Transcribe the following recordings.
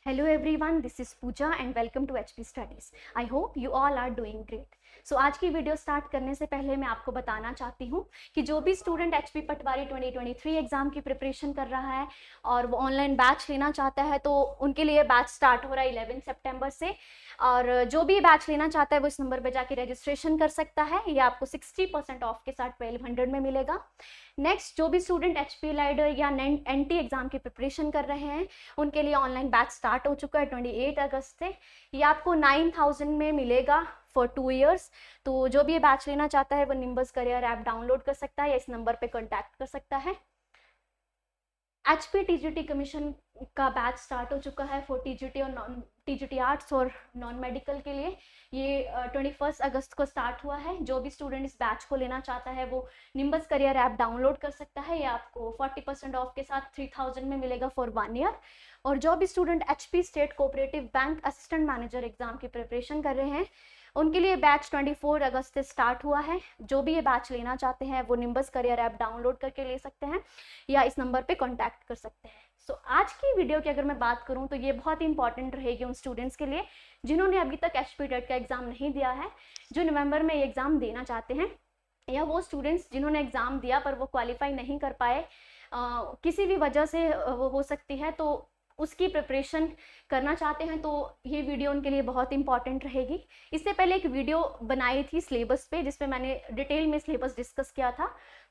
Hello everyone, this is Pooja and welcome to HP Studies. I hope you all are doing great. So आज की video start करने से पहले मैं आपको बताना चाहती हूँ कि जो भी स्टूडेंट HP पटवारी 2023 एग्जाम की प्रिपरेशन कर रहा है और वो ऑनलाइन बैच लेना चाहता है तो उनके लिए बैच स्टार्ट हो रहा है 11 सितंबर से। और जो भी बैच लेना चाहता है वो इस नंबर पर जाके रजिस्ट्रेशन कर सकता है। ये आपको 60% ऑफ के साथ 1200 में मिलेगा। नेक्स्ट, जो भी स्टूडेंट HP लाइडर या NT एग्जाम की प्रिपरेशन कर रहे हैं उनके लिए ऑनलाइन बैच स्टार्ट हो चुका है 28 अगस्त से। ये आपको 9000 में मिलेगा फॉर 2 ईयर्स। तो जो भी ये बैच लेना चाहता है वो निम्बस करियर ऐप डाउनलोड कर सकता है या इस नंबर पे कॉन्टैक्ट कर सकता है। HP TGT कमीशन का बैच स्टार्ट हो चुका है फॉर TGT और नॉन TGT आर्ट्स और नॉन मेडिकल के लिए। ये 21 अगस्त को स्टार्ट हुआ है। जो भी स्टूडेंट इस बैच को लेना चाहता है वो निम्बस करियर ऐप डाउनलोड कर सकता है। ये आपको 40% ऑफ के साथ 3000 में मिलेगा फॉर 1 ईयर। और जो भी student HP state cooperative bank assistant manager exam की प्रिपरेशन कर रहे हैं उनके लिए बैच 24 अगस्त से स्टार्ट हुआ है। जो भी ये बैच लेना चाहते हैं वो निम्बस करियर ऐप डाउनलोड करके ले सकते हैं या इस नंबर पे कांटेक्ट कर सकते हैं। सो आज की वीडियो की अगर मैं बात करूं तो ये बहुत इंपॉर्टेंट रहेगी उन स्टूडेंट्स के लिए जिन्होंने अभी तक HP टेट का एग्ज़ाम नहीं दिया है, जो नवंबर में ये एग्ज़ाम देना चाहते हैं, या वो स्टूडेंट्स जिन्होंने एग्ज़ाम दिया पर वो क्वालिफाई नहीं कर पाए, किसी भी वजह से वो हो सकती है, तो उसकी प्रिपरेशन करना चाहते हैं तो ये वीडियो उनके लिए बहुत इंपॉर्टेंट रहेगी। इससे पहले एक वीडियो बनाई थी सिलेबस पे जिसमें मैंने डिटेल में सिलेबस डिस्कस किया था।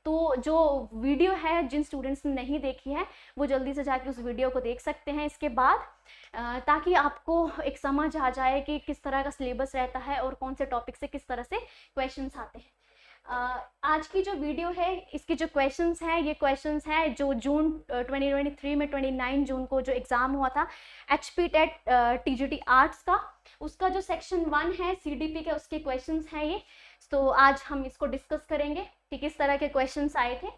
तो जो वीडियो है जिन स्टूडेंट्स ने नहीं देखी है वो जल्दी से जाके उस वीडियो को देख सकते हैं इसके बाद, ताकि आपको एक समझ आ जाए कि किस तरह का सिलेबस रहता है और कौन से टॉपिक से किस तरह से क्वेश्चंस आते हैं। आज की जो वीडियो है इसके जो क्वेश्चंस हैं ये क्वेश्चंस हैं जो जून 2023 में 29 जून को जो एग्ज़ाम हुआ था HP टेट TGT आर्ट्स का, उसका जो सेक्शन 1 है CDP के उसके क्वेश्चंस हैं ये। तो आज हम इसको डिस्कस करेंगे कि किस तरह के क्वेश्चंस आए थे।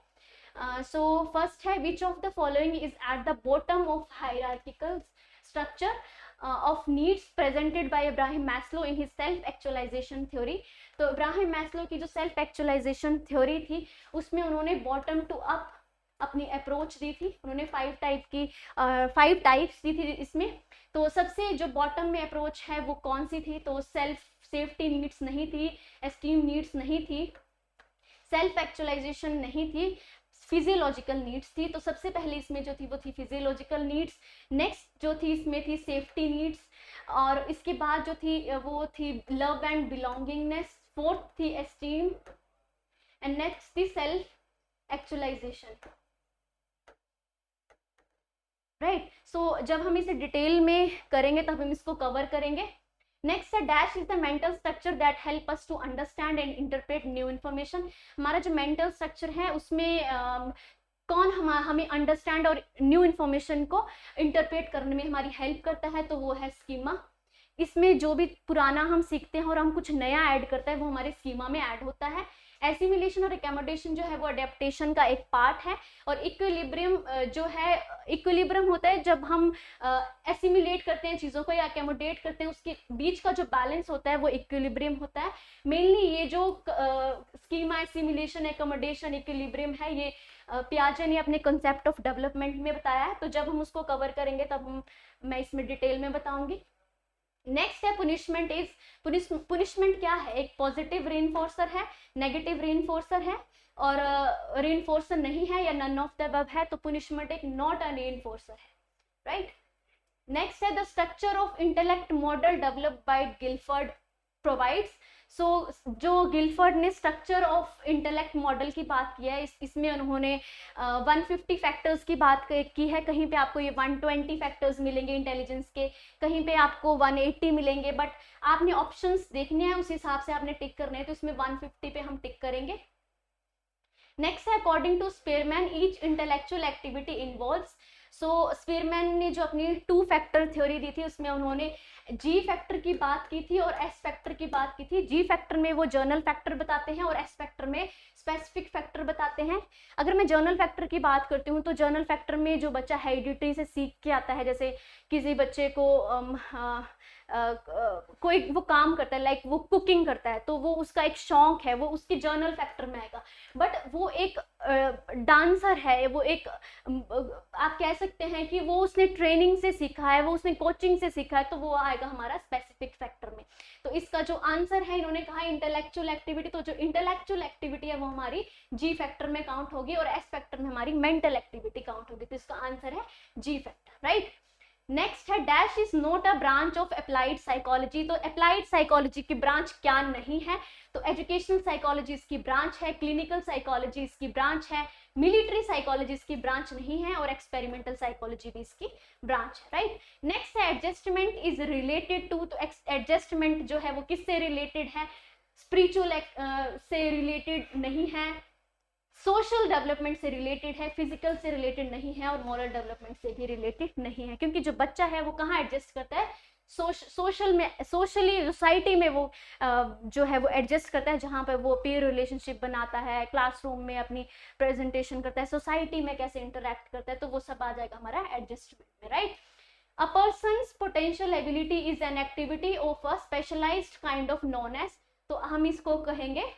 सो फर्स्ट है, which of the following is at the bottom of hierarchical structure of needs presented by Abraham Maslow in his self actualization theory। तो इब्राहिम मैस्लो की जो सेल्फ एक्चुअलाइजेशन थ्योरी थी उसमें उन्होंने बॉटम टू अप अपनी approach दी थी। उन्होंने 5 टाइप्स दी थी इसमें। तो सबसे जो बॉटम में अप्रोच है वो कौन सी थी? तो सेल्फ सेफ्टी नीड्स नहीं थी, एस्टीम नीड्स नहीं थी, सेल्फ एक्चुअलाइजेशन नहीं थी, फिजियोलॉजिकल नीड्स थी। तो सबसे पहले इसमें जो थी वो थी फिजियोलॉजिकल नीड्स। नेक्स्ट जो थी इसमें थी सेफ्टी नीड्स, और इसके बाद जो थी वो थी लव एंड बिलोंगिंगनेस। फोर्थ थी एस्टीम एंड नेक्स्ट थी सेल्फ एक्चुअलाइजेशन। राइट। सो जब हम इसे डिटेल में करेंगे तब हम इसको कवर करेंगे। नेक्स्ट है, dash is the mental structure that help us to understand and interpret new information. हमारा जो मेंटल स्ट्रक्चर है उसमें कौन हमें अंडरस्टैंड और न्यू इन्फॉर्मेशन को इंटरप्रेट करने में हमारी हेल्प करता है? तो वो है स्कीमा। इसमें जो भी पुराना हम सीखते हैं और हम कुछ नया ऐड करते हैं वो हमारे स्कीमा में ऐड होता है। एसिमिलेशन और एकोमोडेशन जो है वो अडेप्टेशन का एक पार्ट है। और इक्विलिब्रियम जो है, इक्विलिब्रियम होता है जब हम एसिमिलेट करते हैं चीज़ों को या एकोमोडेट करते हैं, उसके बीच का जो बैलेंस होता है वो इक्विलिब्रियम होता है। मेनली ये जो स्कीमा, एसिमिलेशन, एकोमोडेशन, इक्विलिब्रियम है ये पियाजे ने अपने कंसेप्ट ऑफ डेवलपमेंट में बताया है। तो जब हम उसको कवर करेंगे तब मैं इसमें डिटेल में बताऊंगी। नेक्स्ट है पुनिशमेंट। पुनिशमेंट क्या है? एक पॉजिटिव रीइंफोर्सर है, नेगेटिव रीइंफोर्सर है, और रीइंफोर्सर नहीं है या नन ऑफ द अबव है तो पुनिशमेंट एक नॉट अ रीइंफोर्सर है। राइट। नेक्स्ट है, the structure of intellect model developed by Guilford provides. So जो गिलफर्ड ने स्ट्रक्चर ऑफ इंटेलेक्ट मॉडल की बात किया है इसमें उन्होंने 150 फैक्टर्स की बात की है। कहीं पे आपको ये 120 फैक्टर्स मिलेंगे इंटेलिजेंस के, कहीं पे आपको 180 मिलेंगे, बट आपने ऑप्शंस देखने हैं उस हिसाब से आपने टिक करने हैं। तो इसमें 150 पे हम टिक करेंगे। नेक्स्ट है, according to Spearman each intellectual activity involves. सो स्पेयरमैन ने जो अपनी 2 फैक्टर थ्योरी दी थी उसमें उन्होंने G फैक्टर की बात की थी और S फैक्टर की बात की थी। G फैक्टर में वो जर्नल फैक्टर बताते हैं और S फैक्टर में स्पेसिफिक फैक्टर बताते हैं। अगर मैं जर्नल फैक्टर की बात करती हूँ तो जर्नल फैक्टर में जो बच्चा हेरिडिटी से सीख के आता है, जैसे किसी बच्चे को कोई वो काम करता है, लाइक वो कुकिंग करता है, तो वो उसका एक शौक है, वो उसके जर्नल फैक्टर में आएगा। बट वो एक डांसर है, वो एक आप कह सकते हैं कि वो उसने ट्रेनिंग से सीखा है, वो उसने कोचिंग से सीखा है, तो वो आएगा हमारा स्पेसिफिक फैक्टर में। तो इसका जो आंसर है, इन्होंने कहा इंटेलेक्चुअल एक्टिविटी, तो जो इंटेलेक्चुअल एक्टिविटी है वो हमारी जी फैक्टर में काउंट होगी और एस फैक्टर में हमारी मेंटल एक्टिविटी काउंट होगी। तो इसका आंसर है जी फैक्टर, राइट। नेक्स्ट है dash is not a branch of applied psychology. तो अप्लाइड साइकोलॉजी की ब्रांच क्या नहीं है? तो एजुकेशनल साइकोलॉजी इसकी ब्रांच है, क्लिनिकल साइकोलॉजी इसकी ब्रांच है, मिलिट्री साइकोलॉजी इसकी ब्रांच नहीं है, और एक्सपेरिमेंटल साइकोलॉजी भी इसकी ब्रांच है, राइट। नेक्स्ट है एडजस्टमेंट इज रिलेटेड टू। तो एडजस्टमेंट जो है वो किससे रिलेटेड है? स्पिरिचुअल से रिलेटेड नहीं है, सोशल डेवलपमेंट से रिलेटेड है, फिजिकल से रिलेटेड नहीं है, और मॉरल डेवलपमेंट से भी रिलेटेड नहीं है। क्योंकि जो बच्चा है वो कहाँ एडजस्ट करता है? सोशल में, सोशली सोसाइटी में वो जो है वो एडजस्ट करता है, जहाँ पर वो पीयर रिलेशनशिप बनाता है, क्लासरूम में अपनी प्रेजेंटेशन करता है, सोसाइटी में कैसे इंटरेक्ट करता है, तो वो सब आ जाएगा हमारा एडजस्टमेंट में, right. A person's potential ability is an activity of a specialised kind of known as. तो हम इसको कहेंगे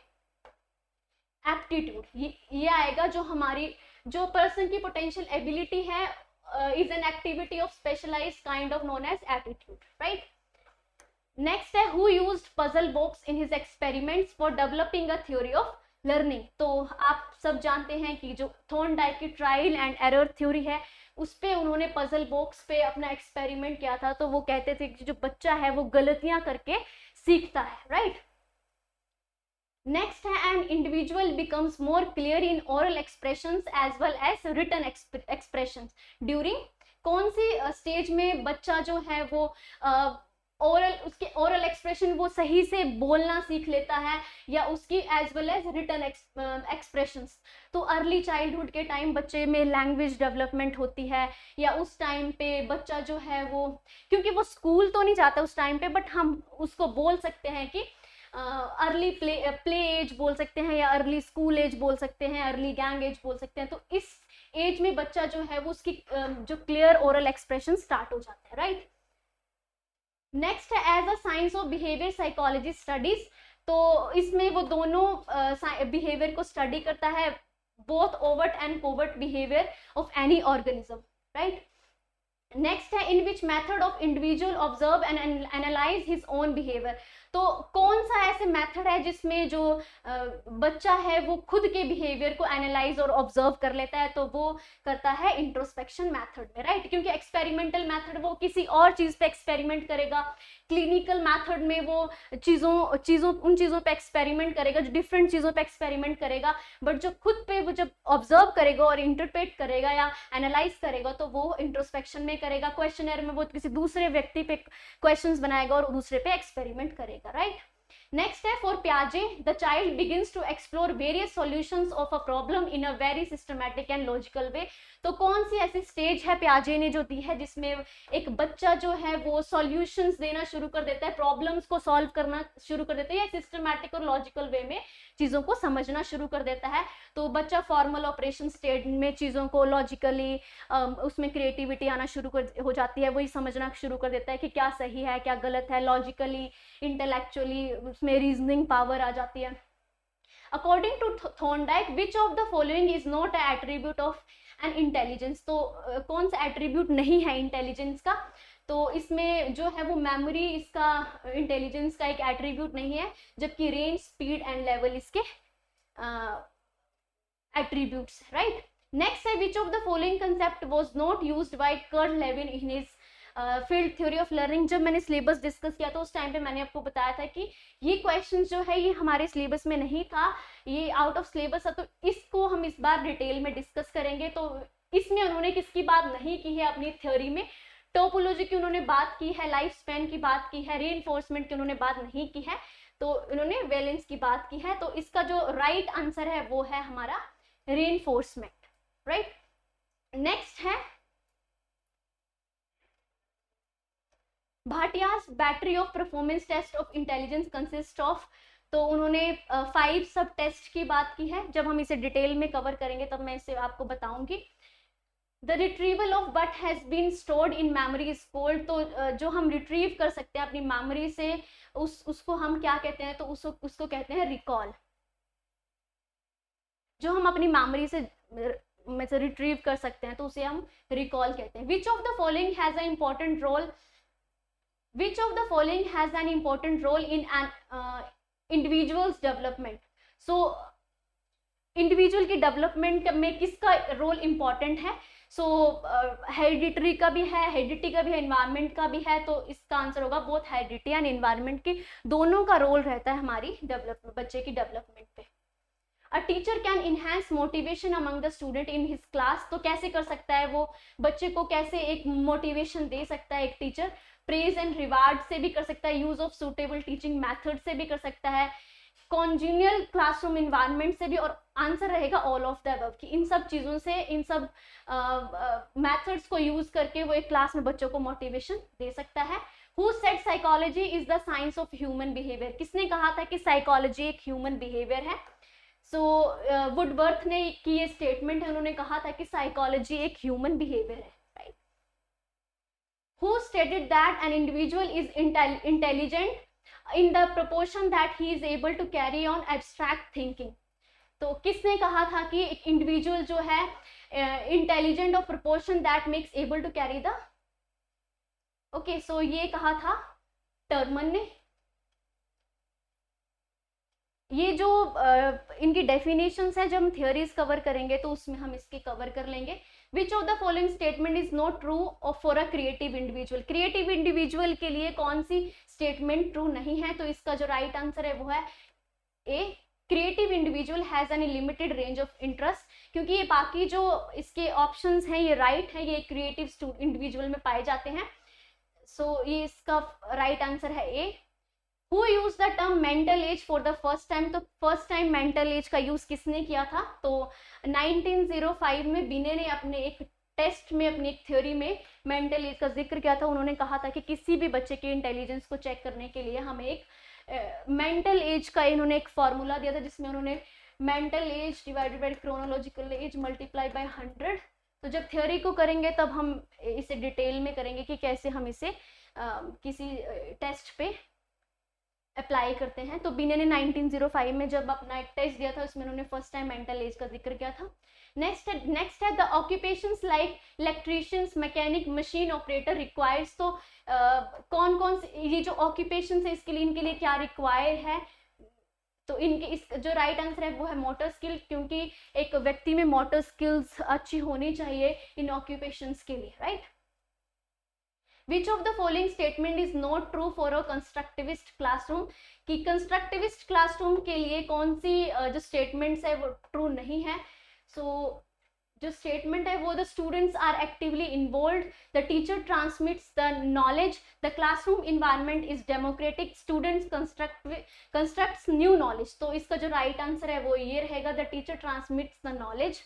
एप्टीट्यूड। ये आएगा जो हमारी, जो पर्सन की पोटेंशियल एबिलिटी है is an activity of specialised kind of known as aptitude, right. Next है who used puzzle box in his experiments for developing a theory of learning. तो आप सब जानते हैं कि जो थॉर्नडाइक की ट्रायल एंड एरर थ्योरी है, उस पे उन्होंने पजल बॉक्स पे अपना एक्सपेरिमेंट किया था। तो वो कहते थे कि जो बच्चा है वो गलतियां करके सीखता है, राइट। नेक्स्ट है an individual becomes more clear in oral expressions as well as written expressions during. कौन सी स्टेज में बच्चा जो है वो ओरल, उसके ओरल एक्सप्रेशन वो सही से बोलना सीख लेता है, या उसकी as well as written expressions. तो अर्ली चाइल्डहुड के टाइम बच्चे में लैंग्वेज डेवलपमेंट होती है, या उस टाइम पे बच्चा जो है वो, क्योंकि वो स्कूल तो नहीं जाता उस टाइम पे, बट हम उसको बोल सकते हैं कि अर्ली प्ले एज बोल सकते हैं, या अर्ली स्कूल एज बोल सकते हैं, अर्ली गैंग एज बोल सकते हैं। तो इस एज में बच्चा जो है वो उसकी जो क्लियर ओरल एक्सप्रेशन स्टार्ट हो जाता है, राइट। नेक्स्ट है as a science of behaviour psychology studies. तो इसमें वो दोनों बिहेवियर को स्टडी करता है, both overt and covert behaviour of any organism, right. Next है in which method of individual observe and analyse his own behaviour. तो कौन सा ऐसे मेथड है जिसमें जो बच्चा है वो खुद के बिहेवियर को एनालाइज और ऑब्जर्व कर लेता है? तो वो करता है इंट्रोस्पेक्शन मेथड में, राइट। क्योंकि एक्सपेरिमेंटल मेथड वो किसी और चीज पे एक्सपेरिमेंट करेगा, क्लिनिकल मेथड में वो उन चीजों पे एक्सपेरिमेंट करेगा, जो डिफरेंट चीजों पे एक्सपेरिमेंट करेगा। बट जो खुद पे वो जब ऑब्जर्व करेगा और इंटरप्रेट करेगा या एनालाइज करेगा, तो वो इंट्रोस्पेक्शन में करेगा। क्वेश्चनर में वो किसी दूसरे व्यक्ति पे क्वेश्चंस बनाएगा और दूसरे पे एक्सपेरिमेंट करेगा, राइट। नेक्स्ट है फॉर पियाजे the child begins to explore various solutions of a problem in a very systematic and logical way. तो कौन सी ऐसी स्टेज है पियाजे ने जो दी है जिसमें एक बच्चा जो है वो सॉल्यूशंस देना शुरू कर देता है, प्रॉब्लम्स को सॉल्व करना शुरू कर देता है, या सिस्टमैटिक और लॉजिकल वे में चीजों को समझना शुरू कर देता है। तो बच्चा फॉर्मल ऑपरेशन स्टेज में चीजों को लॉजिकली, उसमें क्रिएटिविटी आना शुरू हो जाती है, वही समझना शुरू कर देता है कि क्या सही है क्या गलत है, लॉजिकली इंटेलेक्चुअली उसमें रीजनिंग पावर आ जाती है। According to Thorndike which of the following is not a attribute of an intelligence. तो कौन सा एट्रीब्यूट नहीं है इंटेलिजेंस का? तो इसमें जो है वो मेमोरी इसका इंटेलिजेंस का एक एट्रीब्यूट नहीं है, जबकि रेंज, स्पीड एंड लेवल इसके एट्रीब्यूट्स, राइट। नेक्स्ट है which of the following concept was not used by Kurt Lewin in his field theory of learning. जब मैंने सिलेबस डिस्कस किया तो उस टाइम पे मैंने आपको बताया था कि ये क्वेश्चन जो है ये हमारे सिलेबस में नहीं था, ये आउट ऑफ सिलेबस था। तो इसको हम इस बार डिटेल में डिस्कस करेंगे। तो इसमें उन्होंने किसकी बात नहीं की है अपनी थ्योरी में? टोपोलॉजी की उन्होंने बात की है, लाइफ स्पैन की बात की है, रीइंफोर्समेंट की उन्होंने बात नहीं की है, तो उन्होंने वैलेंस की बात की है। तो इसका जो राइट आंसर है वो है हमारा रीइंफोर्समेंट, राइट। नेक्स्ट है Bhatia's battery of performance test of intelligence consist of. तो उन्होंने 5 सब टेस्ट की बात की है। जब हम इसे डिटेल में कवर करेंगे तब मैं इसे आपको बताऊंगी। The retrieval of what has been stored in memory is called, तो जो हम रिट्रीव कर सकते हैं अपनी मेमोरी से उसको हम क्या कहते हैं, तो उसको कहते हैं रिकॉल। जो हम अपनी मेमोरी से में से रिट्रीव कर सकते हैं तो उसे हम रिकॉल कहते हैं। Which of the following has a important role, which of the following has an important role in an individual's development. सो इंडिविजुअल की डेवलपमेंट में किसका रोल इंपॉर्टेंट है? सो हेरिडिटरी का भी है, हेरिडिटी का भी है, एनवायरनमेंट का भी है, तो इसका आंसर होगा बोथ हेरिडिटी एंड एनवायरनमेंट की दोनों का रोल रहता है हमारी बच्चे की डेवलपमेंट पे। A teacher can enhance motivation among the student in his class, तो कैसे कर सकता है वो, बच्चे को कैसे एक मोटिवेशन दे सकता है एक टीचर? प्रेज एंड रिवार्ड से भी कर सकता है, use of suitable teaching method से भी कर सकता है, कॉन्जिनियल क्लासरूम इन्वायरमेंट से भी, और आंसर रहेगा ऑल ऑफ द अबव कि इन सब चीजों से, इन सब मेथड्स को यूज करके वो एक क्लास में बच्चों को मोटिवेशन दे सकता है। Who said psychology is the science of human behavior? किसने कहा था कि साइकोलॉजी एक ह्यूमन बिहेवियर है? सो वुडवर्थ ने की ये स्टेटमेंट है, उन्होंने कहा था कि साइकोलॉजी एक ह्यूमन बिहेवियर है, right. Who stated that an individual is intelligent in the proportion that he is able to carry on abstract thinking? तो किसने कहा था कि एक इंडिविजुअल जो है intelligent of proportion that makes able to carry the, okay, so ये कहा था टर्मन ने। ये जो इनकी डेफिनेशंस है, जब हम थियोरीज कवर करेंगे तो उसमें हम इसकी कवर कर लेंगे। विच of the following statement is not true for a creative individual? Creative individual के लिए कौन सी स्टेटमेंट ट्रू नहीं है? तो इसका जो राइट आंसर है वो है A, creative individual has an limited range of interest, क्योंकि ये बाकी जो इसके ऑप्शंस हैं ये राइट है, ये क्रिएटिव इंडिविजुअल में पाए जाते हैं। सो ये इसका राइट आंसर है ए। Who used the term mental age for the first time? तो फर्स्ट टाइम मेंटल एज का यूज किसने किया था? तो 1905 में बिने ने अपने एक टेस्ट में, अपनी एक थ्योरी में मेंटल एज का जिक्र किया था। उन्होंने कहा था कि किसी भी बच्चे के इंटेलिजेंस को चेक करने के लिए हमें एक मेंटल एज का इन्होंने एक फॉर्मूला दिया था, जिसमें उन्होंने mental as divided by chronological S multiply by 100। तो जब थ्योरी को करेंगे तब हम इसे डिटेल में करेंगे कि कैसे हम इसे किसी टेस्ट पे अप्लाई करते हैं। तो बिने ने 1905 में जब अपना एक टेस्ट दिया था उसमें उन्होंने फर्स्ट टाइम मेंटल एज का जिक्र किया था। नेक्स्ट है the occupations like electricians, mechanic, machine operator requires. तो कौन कौन से ये जो ऑक्यूपेशंस है इसके लिए, इनके लिए क्या रिक्वायर है? तो इनके इस जो राइट आंसर है वो है मोटर स्किल, क्योंकि एक व्यक्ति में मोटर स्किल्स अच्छी होनी चाहिए इन ऑक्यूपेशंस के लिए, right. Which of the following statement is not true for a constructivist classroom? कि कंस्ट्रक्टिविस्ट क्लासरूम के लिए कौन सी जो स्टेटमेंट्स है वो ट्रू नहीं है? जो स्टेटमेंट है वो, the students are actively involved, the teacher transmits the knowledge, the classroom environment is democratic, students constructs new knowledge. तो इसका जो राइट आंसर है वो ये रहेगा, the teacher transmits the knowledge.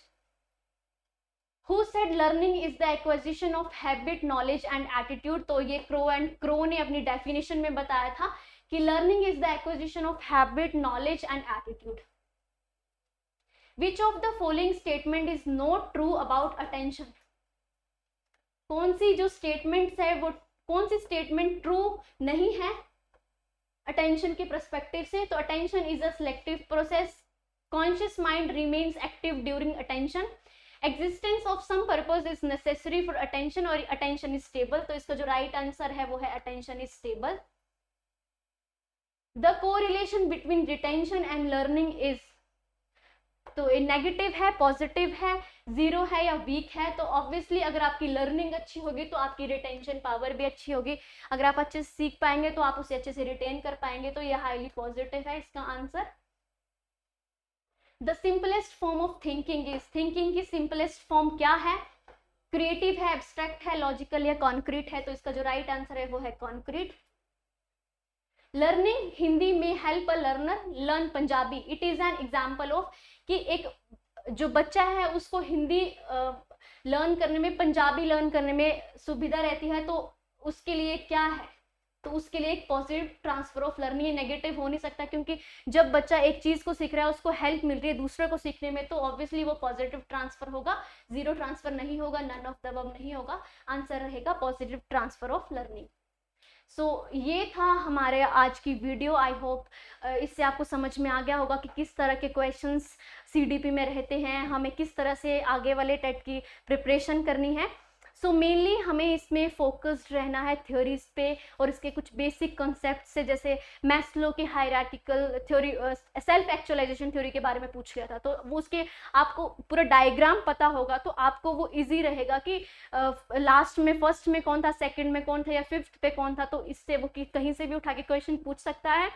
Who said learning is the acquisition of habit, knowledge and attitude? तो ये crow ने अपनी डेफिनेशन में बताया था कि learning is the acquisition of habit, knowledge and attitude. Which of the following statement is not true about attention? कौन सी जो स्टेटमेंट्स है वो, कौन सी स्टेटमेंट ट्रू नहीं है अटेंशन के पर्सपेक्टिव से? तो attention is a selective process, conscious mind remains active during attention, existence of some purpose is necessary for attention, और अटेंशन इज स्टेबल। तो इसका जो राइट आंसर है वो है attention is stable. The correlation between retention and learning is, तो negative है, positive है, जीरो है या वीक है? तो ऑब्वियसली अगर आपकी लर्निंग अच्छी होगी तो आपकी रिटेंशन पावर भी अच्छी होगी। अगर आप अच्छे से सीख पाएंगे तो आप उसे अच्छे से रिटेन कर पाएंगे, तो यह हाईली पॉजिटिव है इसका answer. The simplest form of thinking is, thinking की सिंपलेस्ट फॉर्म क्या है? क्रिएटिव है, एब्स्ट्रैक्ट है, लॉजिकल या कॉन्क्रीट है? तो इसका जो राइट आंसर है वो है कॉन्क्रीट। लर्निंग हिंदी में help a learner learn Punjabi, it is an example of कि एक जो बच्चा है उसको हिंदी लर्न करने में, पंजाबी लर्न करने में सुविधा रहती है, तो उसके लिए क्या है? तो उसके लिए एक पॉजिटिव ट्रांसफर ऑफ लर्निंग, ये नेगेटिव हो नहीं सकता, क्योंकि जब बच्चा एक चीज़ को सीख रहा है, उसको हेल्प मिल रही है दूसरे को सीखने में, तो ऑब्वियसली वो पॉजिटिव ट्रांसफर होगा, जीरो ट्रांसफर नहीं होगा, नन ऑफ द अबव नहीं होगा, आंसर रहेगा पॉजिटिव ट्रांसफर ऑफ लर्निंग। ये था हमारे आज की वीडियो। आई होप इससे आपको समझ में आ गया होगा कि किस तरह के क्वेश्चंस सीडीपी में रहते हैं, हमें किस तरह से आगे वाले टेट की प्रिपरेशन करनी है। मेनली हमें इसमें फोकस्ड रहना है थ्योरीज पे और इसके कुछ बेसिक कॉन्सेप्ट से, जैसे मैस्लो की hierarchical theory, self actualisation theory के बारे में पूछ लिया था, तो वो उसके आपको पूरा डायग्राम पता होगा तो आपको वो इजी रहेगा कि लास्ट में फर्स्ट में कौन था, सेकंड में कौन था या फिफ्थ पे कौन था, तो इससे वो कहीं से भी उठा के क्वेश्चन पूछ सकता है।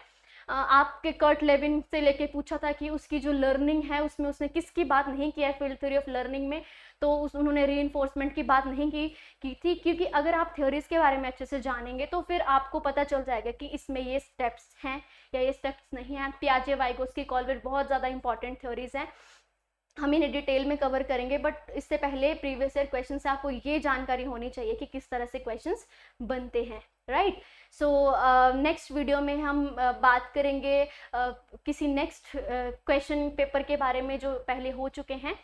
आपके कर्ट लेविन से लेके पूछा था कि उसकी जो लर्निंग है उसमें उसने किसकी बात नहीं किया है फील्ड थ्योरी ऑफ लर्निंग में, तो उन्होंने रीइंफोर्समेंट की बात नहीं की थी, क्योंकि अगर आप थ्योरीज के बारे में अच्छे से जानेंगे तो फिर आपको पता चल जाएगा कि इसमें ये स्टेप्स हैं या ये स्टेप्स नहीं हैं। पियाजे, वाइगोस्की, कॉलवेट बहुत ज़्यादा इंपॉर्टेंट थ्योरीज हैं, हम इन्हें डिटेल में कवर करेंगे, बट इससे पहले प्रीवियस ईयर क्वेश्चन से आपको ये जानकारी होनी चाहिए कि किस तरह से क्वेश्चंस बनते हैं, राइट। नेक्स्ट वीडियो में हम बात करेंगे किसी नेक्स्ट क्वेश्चन पेपर के बारे में जो पहले हो चुके हैं।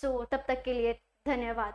तब तक के लिए धन्यवाद।